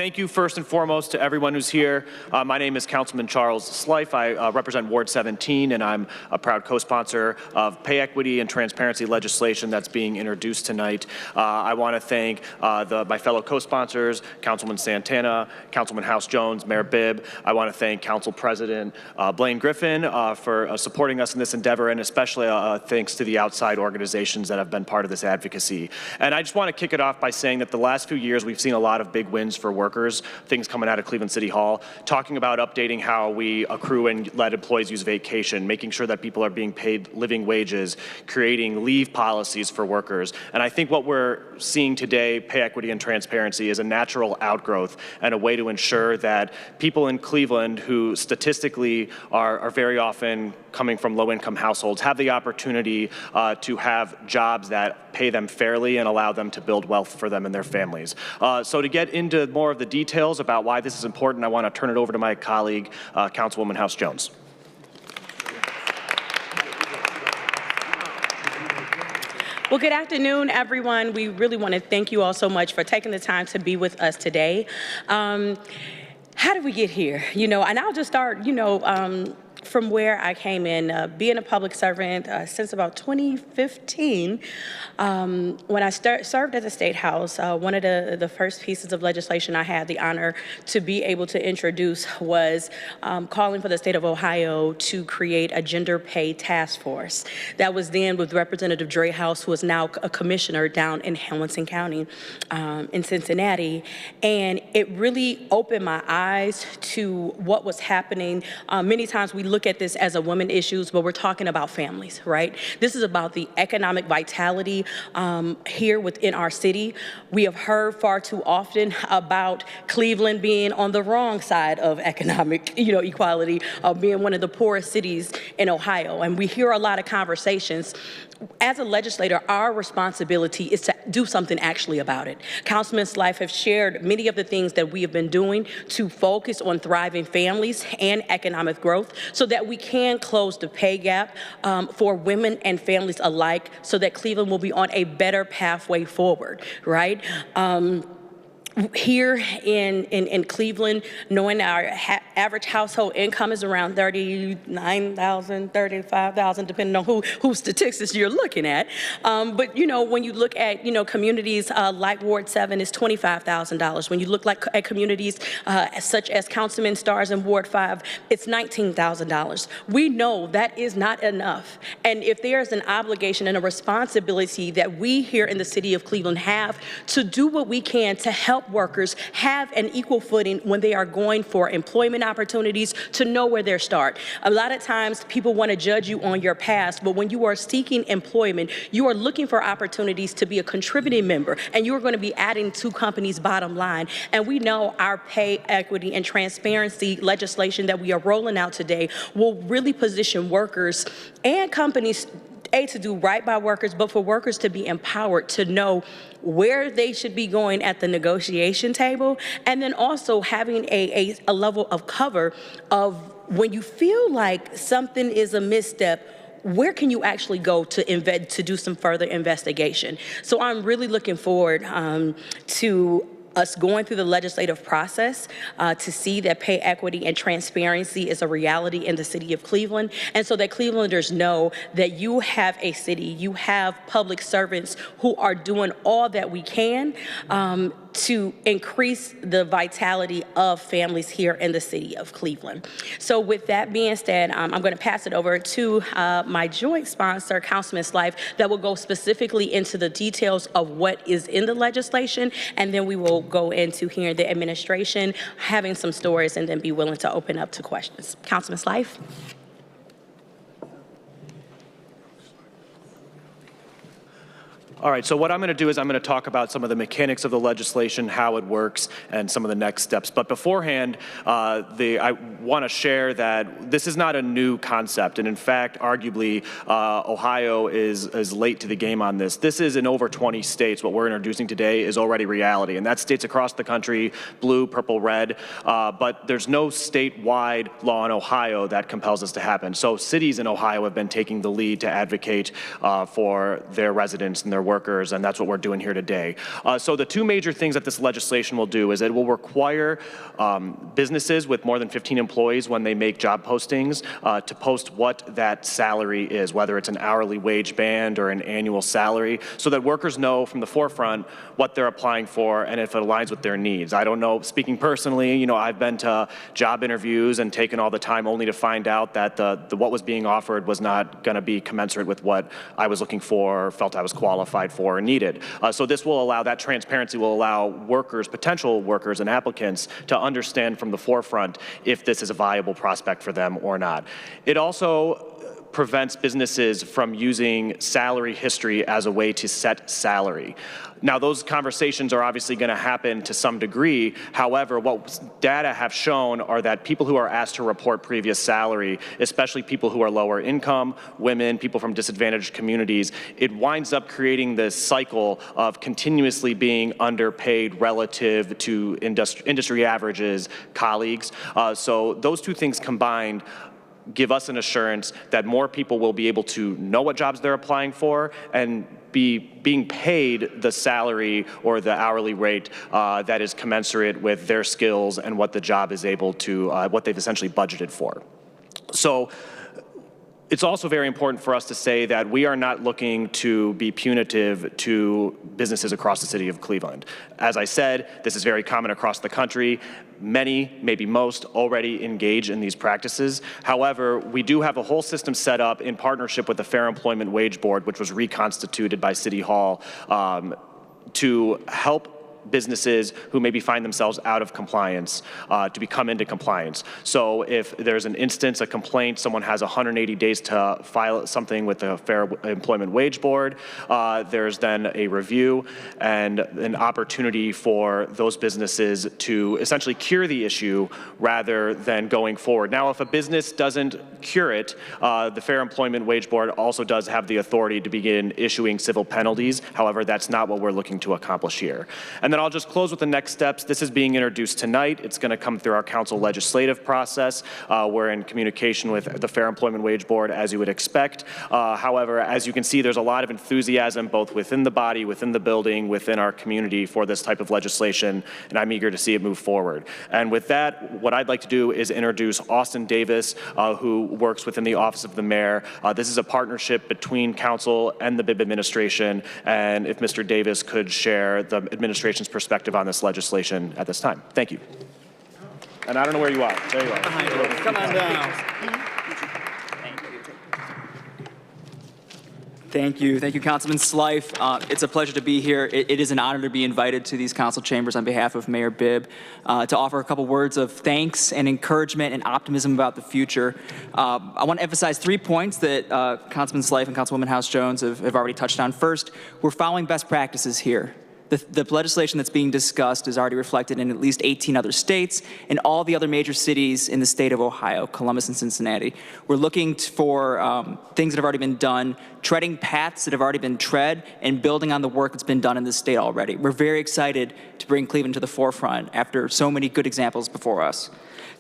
thank you first and foremost to everyone who's here. My name is Councilman Charles Slife. I represent Ward 17, and I'm a proud co-sponsor of pay equity and transparency legislation that's being introduced tonight. I want to thank my fellow co-sponsors, Councilman Santana, Councilman House Jones, Mayor Bibb. I want to thank Council President Blaine Griffin for supporting us in this endeavor, and especially thanks to the outside organizations that have been part of this advocacy. And I just want to kick it off by saying that the last few years we've seen a lot of big wins for workers, things coming out of Cleveland City Hall, talking about updating how we accrue and let employees use vacation, making sure that people are being paid living wages, creating leave policies for workers. And I think what we're seeing today, pay equity and transparency, is a natural outgrowth and a way to ensure that people in Cleveland who statistically are very often coming from low-income households have the opportunity to have jobs that pay them fairly and allow them to build wealth for them and their families. So to get into more of the details about why this is important, I want to turn it over to my colleague, Councilwoman House Jones. Well, good afternoon, everyone. We really want to thank you all so much for taking the time to be with us today. How did we get here? And I'll just start, from where I came in, being a public servant since about 2015. When I served at the State House, one of the first pieces of legislation I had the honor to be able to introduce was calling for the state of Ohio to create a gender pay task force. That was then with Representative Driehaus, who is now a commissioner down in Hamilton County in Cincinnati. And it really opened my eyes to what was happening. Many times we look at this as a women issues, but we're talking about families, right? This is about the economic vitality here within our city. We have heard far too often about Cleveland being on the wrong side of economic, equality, being one of the poorest cities in Ohio. And we hear a lot of conversations. As a legislator, our responsibility is to do something actually about it. Councilman Slife have shared many of the things that we have been doing to focus on thriving families and economic growth so that we can close the pay gap for women and families alike so that Cleveland will be on a better pathway forward, right? Here in Cleveland, knowing our average household income is around $39,000, $35,000, depending on whose statistics you're looking at. But when you look at communities like Ward 7 is $25,000. When you look at communities such as Councilman Stars in Ward 5, it's $19,000. We know that is not enough. And if there's an obligation and a responsibility that we here in the city of Cleveland have to do what we can to help workers have an equal footing when they are going for employment opportunities, to know where they start. A lot of times people want to judge you on your past, but when you are seeking employment, you are looking for opportunities to be a contributing member, and you are going to be adding to companies' bottom line. And we know our pay equity and transparency legislation that we are rolling out today will really position workers and companies to do right by workers, but for workers to be empowered to know where they should be going at the negotiation table, and then also having a level of cover of when you feel like something is a misstep, where can you actually go to do some further investigation? So I'm really looking forward to us going through the legislative process to see that pay equity and transparency is a reality in the city of Cleveland, and so that Clevelanders know that you have a city, you have public servants who are doing all that we can to increase the vitality of families here in the city of Cleveland. So with that being said, I'm going to pass it over to my joint sponsor, Councilman Slife, that will go specifically into the details of what is in the legislation, and then we will go into hearing the administration, having some stories, and then be willing to open up to questions. Councilman Slife. All right, so what I'm going to do is I'm going to talk about some of the mechanics of the legislation, how it works, and some of the next steps. But beforehand, I want to share that this is not a new concept. And in fact, arguably, Ohio is late to the game on this. This is in over 20 states. What we're introducing today is already reality. And that's states across the country, blue, purple, red. But there's no statewide law in Ohio that compels this to happen. So cities in Ohio have been taking the lead to advocate for their residents and their workers, and that's what we're doing here today. So the two major things that this legislation will do is it will require businesses with more than 15 employees, when they make job postings, to post what that salary is, whether it's an hourly wage band or an annual salary, so that workers know from the forefront what they're applying for and if it aligns with their needs. I don't know, speaking personally, I've been to job interviews and taken all the time only to find out that what was being offered was not going to be commensurate with what I was looking for, felt I was qualified for, or needed. So this will allow, that transparency will allow workers, potential workers and applicants, to understand from the forefront if this is a viable prospect for them or not. It also prevents businesses from using salary history as a way to set salary. Now, those conversations are obviously going to happen to some degree. However, what data have shown are that people who are asked to report previous salary, especially people who are lower income, women, people from disadvantaged communities, it winds up creating this cycle of continuously being underpaid relative to industry averages, colleagues. So those two things combined give us an assurance that more people will be able to know what jobs they're applying for and be being paid the salary or the hourly rate that is commensurate with their skills and what the job is able to, what they've essentially budgeted for. So it's also very important for us to say that we are not looking to be punitive to businesses across the city of Cleveland. As I said, this is very common across the country. Many, maybe most, already engage in these practices. However, we do have a whole system set up in partnership with the Fair Employment Wage Board, which was reconstituted by City Hall, to help businesses who maybe find themselves out of compliance to become into compliance. So if there's an instance, a complaint, someone has 180 days to file something with the Fair Employment Wage Board, there's then a review and an opportunity for those businesses to essentially cure the issue rather than going forward. Now, if a business doesn't cure it, the Fair Employment Wage Board also does have the authority to begin issuing civil penalties. However, that's not what we're looking to accomplish here. And then I'll just close with the next steps. This is being introduced tonight. It's going to come through our council legislative process. We're in communication with the Fair Employment Wage Board, as you would expect. However, as you can see, there's a lot of enthusiasm both within the body, within the building, within our community for this type of legislation, and I'm eager to see it move forward. And with that, what I'd like to do is introduce Austin Davis, who works within the Office of the Mayor. This is a partnership between council and the Bibb administration, and if Mr. Davis could share the administration's perspective on this legislation at this time. Thank you. And I don't know where you are. There you are. Come on down. Thank you, Councilman Slife. It's a pleasure to be here. It is an honor to be invited to these council chambers on behalf of Mayor Bibb to offer a couple words of thanks and encouragement and optimism about the future. I want to emphasize 3 points that Councilman Slife and Councilwoman House Jones have already touched on. First, we're following best practices here. The legislation that's being discussed is already reflected in at least 18 other states and all the other major cities in the state of Ohio, Columbus and Cincinnati. We're looking for things that have already been done, treading paths that have already been tread, and building on the work that's been done in this state already. We're very excited to bring Cleveland to the forefront after so many good examples before us.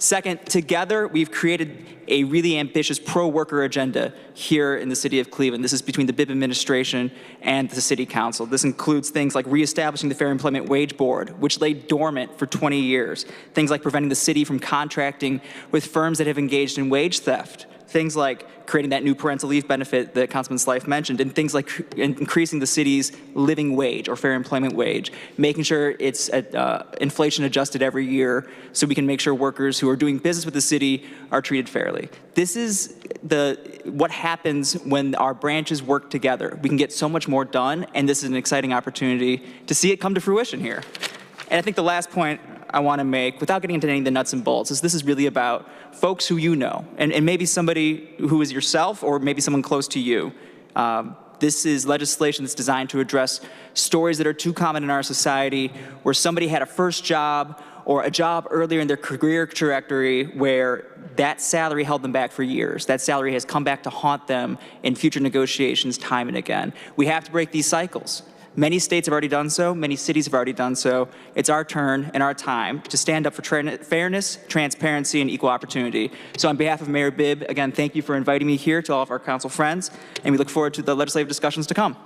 Second, together we've created a really ambitious pro-worker agenda here in the city of Cleveland. This is between the Bibb administration and the city council. This includes things like reestablishing the Fair Employment Wage Board, which lay dormant for 20 years. Things like preventing the city from contracting with firms that have engaged in wage theft. Things like creating that new parental leave benefit that Councilman Slife mentioned, and things like increasing the city's living wage or fair employment wage, making sure it's inflation adjusted every year so we can make sure workers who are doing business with the city are treated fairly. This is what happens when our branches work together. We can get so much more done, and this is an exciting opportunity to see it come to fruition here. And I think the last point I want to make, without getting into any of the nuts and bolts, is this is really about folks who you know, and maybe somebody who is yourself or maybe someone close to you. This is legislation that's designed to address stories that are too common in our society, where somebody had a first job or a job earlier in their career trajectory where that salary held them back for years. That salary has come back to haunt them in future negotiations time and again. We have to break these cycles. Many states have already done so. Many cities have already done so. It's our turn and our time to stand up for fairness, transparency, and equal opportunity. So on behalf of Mayor Bibb, again, thank you for inviting me here, to all of our council friends, and we look forward to the legislative discussions to come.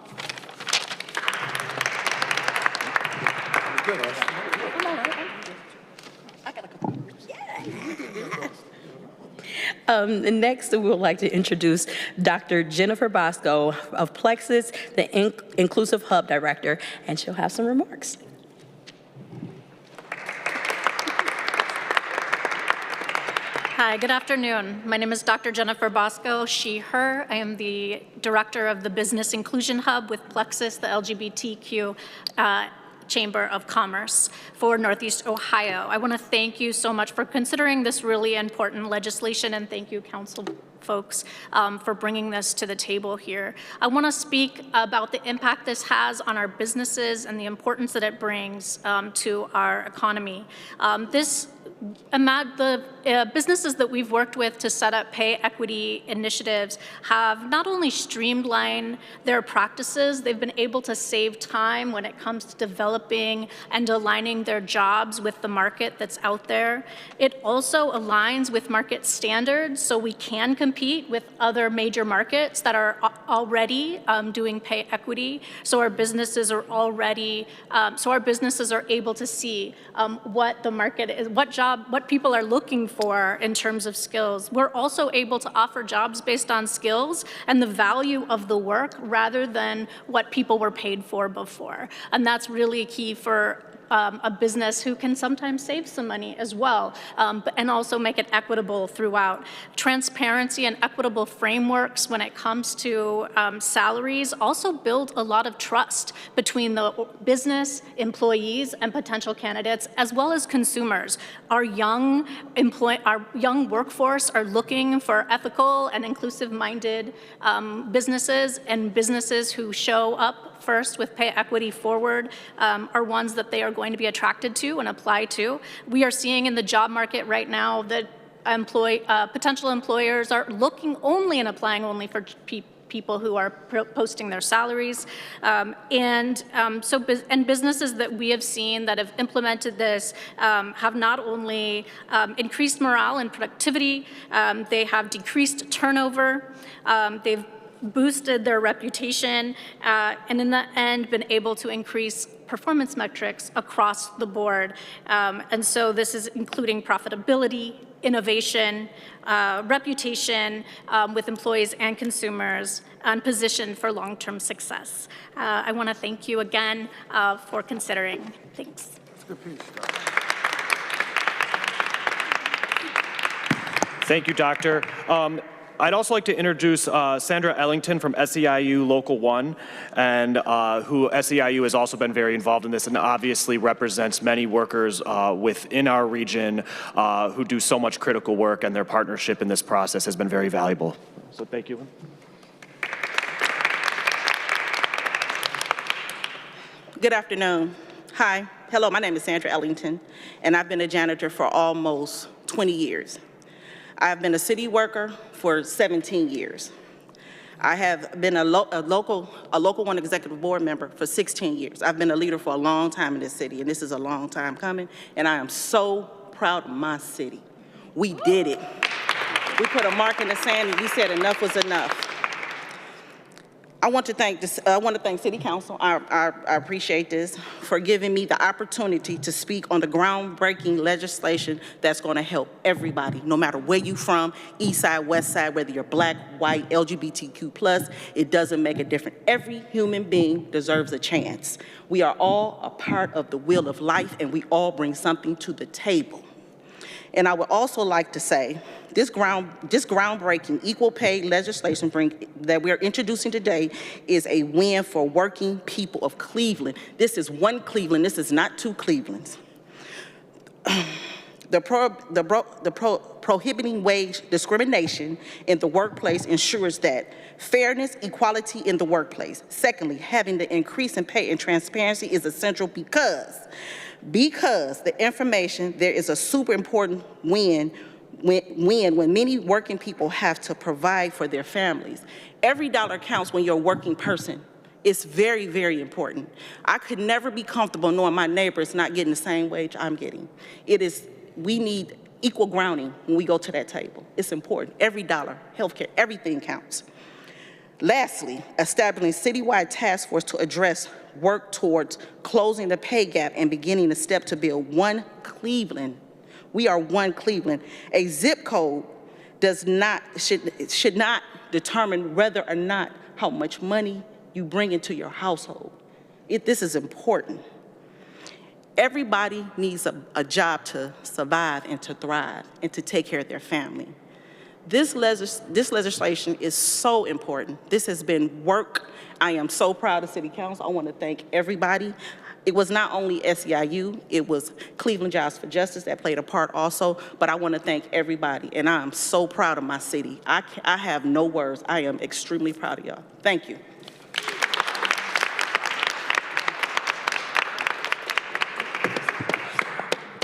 And next, we would like to introduce Dr. Jennifer Bosco of Plexus, the Inclusive Hub Director, and she'll have some remarks. Hi, good afternoon. My name is Dr. Jennifer Bosco, she, her. I am the director of the Business Inclusion Hub with Plexus, the LGBTQ Chamber of Commerce for Northeast Ohio. I want to thank you so much for considering this really important legislation, and thank you, council folks, for bringing this to the table here. I want to speak about the impact this has on our businesses and the importance that it brings to our economy. The businesses that we've worked with to set up pay equity initiatives have not only streamlined their practices, they've been able to save time when it comes to developing and aligning their jobs with the market that's out there. It also aligns with market standards, so we can compete with other major markets that are already doing pay equity. So our businesses are already, able to see what the market is, what people are looking for in terms of skills. We're also able to offer jobs based on skills and the value of the work rather than what people were paid for before. And that's really key for a business who can sometimes save some money as well, and also make it equitable throughout. Transparency and equitable frameworks when it comes to salaries also build a lot of trust between the business, employees, and potential candidates, as well as consumers. Our young workforce are looking for ethical and inclusive-minded businesses, and businesses who show up first with Pay Equity Forward are ones that they are going to be attracted to and apply to. We are seeing in the job market right now that potential employers are looking only and applying only for people who are posting their salaries. And businesses that we have seen that have implemented this have not only increased morale and productivity, they have decreased turnover, they've boosted their reputation, and in the end been able to increase performance metrics across the board. And so this is including profitability, innovation, reputation with employees and consumers, and position for long-term success. I want to thank you again for considering. Thanks. That's a good piece. Thank you, Doctor. I'd also like to introduce Sandra Ellington from SEIU Local 1, and who SEIU has also been very involved in this and obviously represents many workers within our region who do so much critical work, and their partnership in this process has been very valuable. So thank you. Good afternoon. Hi. Hello, my name is Sandra Ellington, and I've been a janitor for almost 20 years. I've been a city worker for 17 years. I have been a local 1 executive board member for 16 years. I've been a leader for a long time in this city, and this is a long time coming, and I am so proud of my city. We did it. We put a mark in the sand, and we said enough was enough. I want to thank City Council. I appreciate this for giving me the opportunity to speak on the groundbreaking legislation that's going to help everybody, no matter where you're from, east side, west side, whether you're black, white, LGBTQ+, it doesn't make a difference. Every human being deserves a chance. We are all a part of the wheel of life, and we all bring something to the table. And I would also like to say, this groundbreaking equal pay legislation that we're introducing today is a win for working people of Cleveland. This is one Cleveland, this is not two Clevelands. Prohibiting wage discrimination in the workplace ensures that fairness, equality in the workplace. Secondly, having the increase in pay and transparency is essential because the information, there is a super important win when many working people have to provide for their families. Every dollar counts when you're a working person. It's very, very important. I could never be comfortable knowing my neighbor is not getting the same wage I'm getting. We need equal grounding when we go to that table. It's important. Every dollar, healthcare, everything counts. Lastly, establishing citywide task force to address work towards closing the pay gap and beginning the step to build one Cleveland. We are one Cleveland, a zip code should not determine whether or not how much money you bring into your household. This is important. Everybody needs a job to survive and to thrive and to take care of their family. This legislation is so important. This has been work. I am so proud of City Council. I want to thank everybody. It was not only SEIU, it was Cleveland Jobs for Justice that played a part also, but I want to thank everybody, and I am so proud of my city. I have no words. I am extremely proud of y'all. Thank you.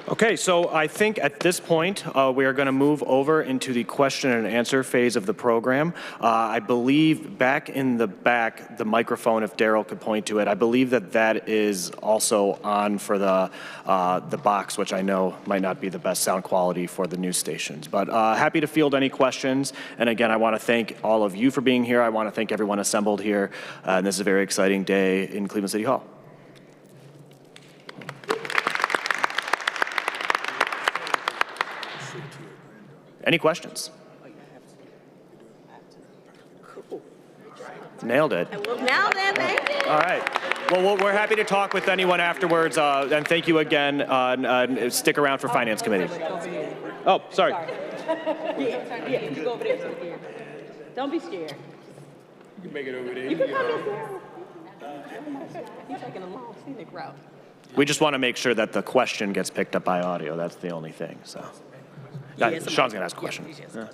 Okay, so I think at this point, we are going to move over into the question and answer phase of the program. I believe back in the back, the microphone, if Daryl could point to it, I believe that that is also on for the box, which I know might not be the best sound quality for the news stations. But happy to field any questions. And again, I want to thank all of you for being here. I want to thank everyone assembled here. And this is a very exciting day in Cleveland City Hall. Any questions? Nailed it. Now then, thank you. All right. Well, we're happy to talk with anyone afterwards. And thank you again. Stick around for Finance Committee. Oh, sorry. Yeah, you go over there. Don't be scared. You can make it over there. You can come this way. He's taking a long scenic route. We just want to make sure that the question gets picked up by audio. That's the only thing. So, Sean's going to ask a question. Yeah.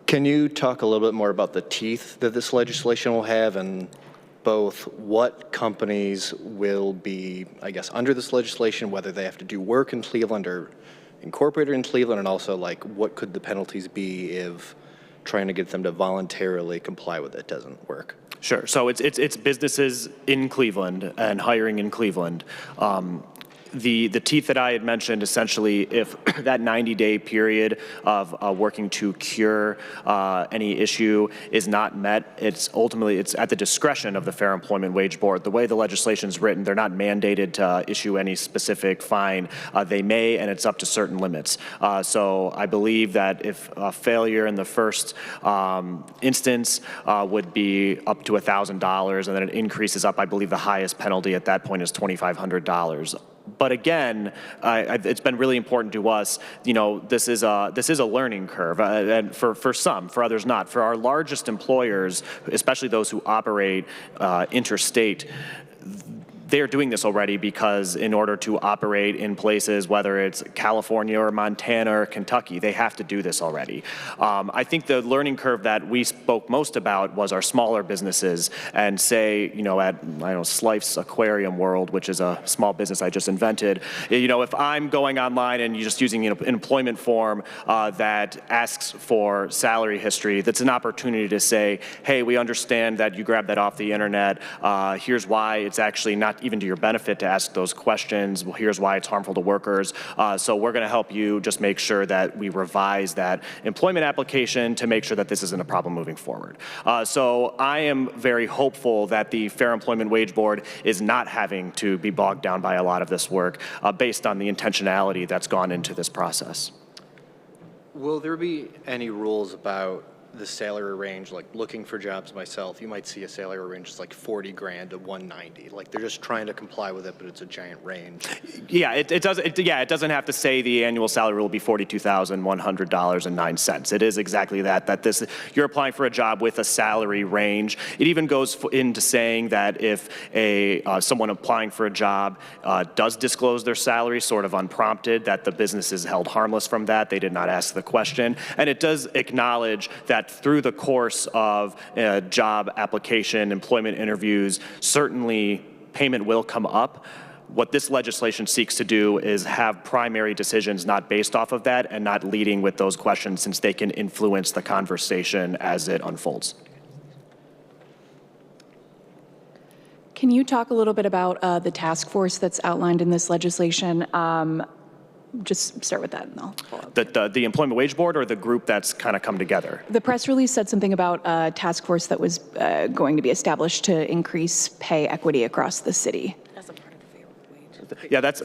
Can you talk a little bit more about the teeth that this legislation will have, and both what companies will be, I guess, under this legislation, whether they have to do work in Cleveland or incorporated in Cleveland, and also like what could the penalties be if trying to get them to voluntarily comply with it doesn't work? Sure. So it's businesses in Cleveland and hiring in Cleveland. The teeth that I had mentioned, essentially, if that 90-day period of working to cure any issue is not met, it's at the discretion of the Fair Employment Wage Board. The way the legislation is written, they're not mandated to issue any specific fine. They may, and it's up to certain limits. So I believe that if a failure in the first instance would be up to $1,000, and then it increases up, I believe the highest penalty at that point is $2,500. But again, it's been really important to us. You know, this is a learning curve, and for some, for others not. For our largest employers, especially those who operate interstate, they are doing this already because in order to operate in places, whether it's California or Montana or Kentucky, they have to do this already. I think the learning curve that we spoke most about was our smaller businesses, and say, you know, at, I don't know, Slife's Aquarium World, which is a small business I just invented. You know, if I'm going online and you're just using an employment form that asks for salary history, that's an opportunity to say, hey, we understand that you grabbed that off the internet. Here's why it's actually not even to your benefit to ask those questions. Well, here's why it's harmful to workers. So we're going to help you just make sure that we revise that employment application to make sure that this isn't a problem moving forward. So I am very hopeful that the Fair Employment Wage Board is not having to be bogged down by a lot of this work based on the intentionality that's gone into this process. Will there be any rules about the salary range, like looking for jobs myself, you might see a salary range is like 40 grand to 190. Like they're just trying to comply with it, but it's a giant range. Yeah, it doesn't have to say the annual salary will be $42,100.09. It is exactly that you're applying for a job with a salary range. It even goes into saying that if someone applying for a job does disclose their salary sort of unprompted, that the business is held harmless from that. They did not ask the question. And it does acknowledge that through the course of job application, employment interviews, certainly payment will come up. What this legislation seeks to do is have primary decisions not based off of that and not leading with those questions, since they can influence the conversation as it unfolds. Can you talk a little bit about the task force that's outlined in this legislation? just start with that and I'll follow up. The Employment Wage Board or the group that's kind of come together? The press release said something about a task force that was going to be established to increase pay equity across the city. Yeah, that's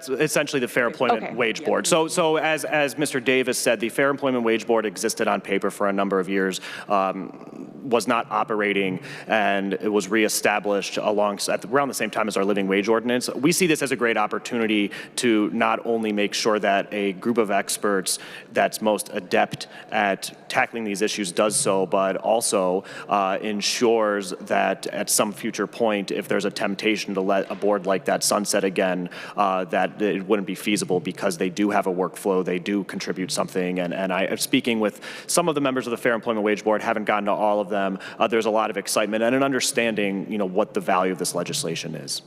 essentially the Fair Employment Okay. Wage Board. So as Mr. Davis said, the Fair Employment Wage Board existed on paper for a number of years, was not operating, and it was reestablished around the same time as our living wage ordinance. We see this as a great opportunity to not only make sure that a group of experts that's most adept at tackling these issues does so, but also ensures that at some future point, if there's a temptation to let a board like that sunset again, that it wouldn't be feasible because they do have a workflow, they do contribute something, and I am speaking with some of the members of the Fair Employment Wage Board, haven't gotten to all of them. There's a lot of excitement and an understanding, what the value of this legislation is.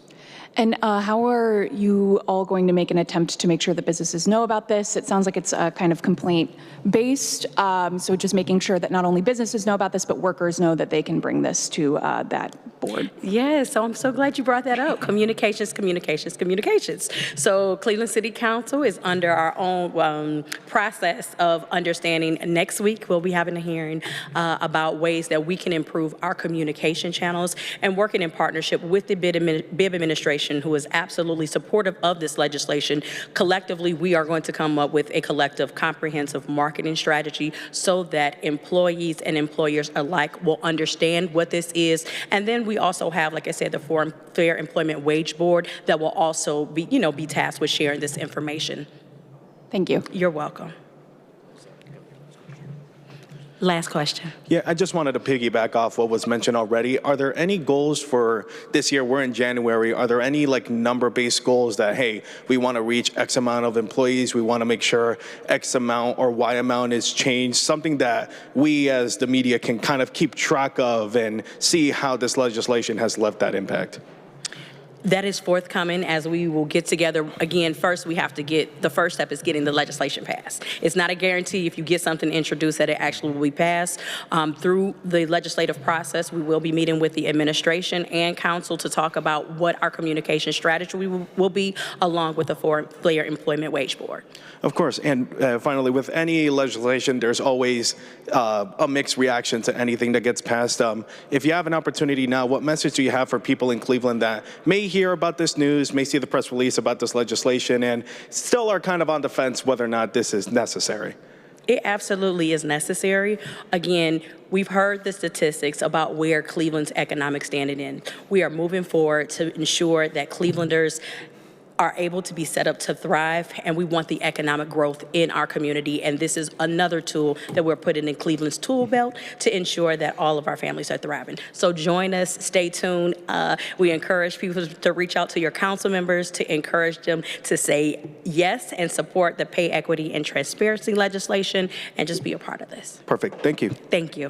And how are you all going to make an attempt to make sure that businesses know about this? It sounds like it's kind of complaint-based, so just making sure that not only businesses know about this, but workers know that they can bring this to that board. Yes, so I'm so glad you brought that up. Communications, communications, communications. So Cleveland City Council is under our own process of understanding. Next week, we'll be having a hearing about ways that we can improve our communication channels and working in partnership with the BIB administration, who is absolutely supportive of this legislation. Collectively, we are going to come up with a collective comprehensive marketing strategy so that employees and employers alike will understand what this is. And then we also have, like I said, the Fair Employment Wage Board that will also be, be tasked with sharing this information. Thank you. You're welcome. Last question. Yeah, I just wanted to piggyback off what was mentioned already. Are there any goals for this year? We're in January. Are there any number-based goals that, hey, we want to reach X amount of employees, we want to make sure X amount or Y amount is changed, something that we as the media can kind of keep track of and see how this legislation has left that impact? That is forthcoming as we will get together. Again, first we have to the first step is getting the legislation passed. It's not a guarantee if you get something introduced that it actually will be passed. Through the legislative process, we will be meeting with the administration and council to talk about what our communication strategy will be, along with the Fair Employment Wage Board. Of course, and finally, with any legislation, there's always a mixed reaction to anything that gets passed. If you have an opportunity now, what message do you have for people in Cleveland that may hear about this news, may see the press release about this legislation, and still are kind of on the fence whether or not this is necessary? It absolutely is necessary. Again, we've heard the statistics about where Cleveland's economic standing is. We are moving forward to ensure that Clevelanders are able to be set up to thrive, and we want the economic growth in our community. And this is another tool that we're putting in Cleveland's tool belt to ensure that all of our families are thriving. So join us, stay tuned. We encourage people to reach out to your council members, to encourage them to say yes and support the pay equity and transparency legislation, and just be a part of this. Perfect. Thank you. Thank you.